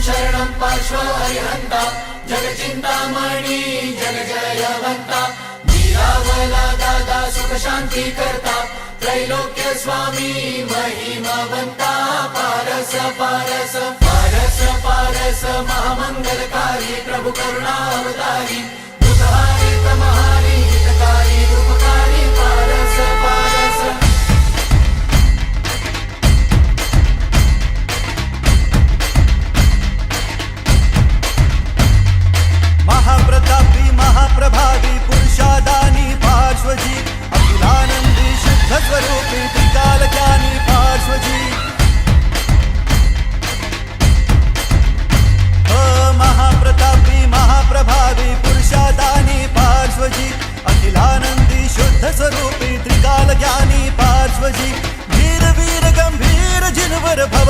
शरणं पार्श्व हरिहंता जगचिंतामणी जग जयवंता मीरावला दादा सुख शांती करता त्रैलोक्य स्वामी महिमावंता पारस पारस पारस पारस महामंगलकारी प्रभु करुणा अवतारी दुःखहारी तमहारी हितकारी उपकारी पारस पारस महाप्रतापी महाप्रभावी पुरुषादानी पार्श्वजी अखिलानंदी शुद्ध स्वरूपी त्रिकाल ज्ञानी पार्श्वजी महाप्रतापी महाप्रभावी पुरुषादानी पार्श्वजी अखिलानंदी शुद्ध स्वरूपी त्रिकाल ज्ञानी पार्श्वजी वीर वीर गंभीर जिनवर भव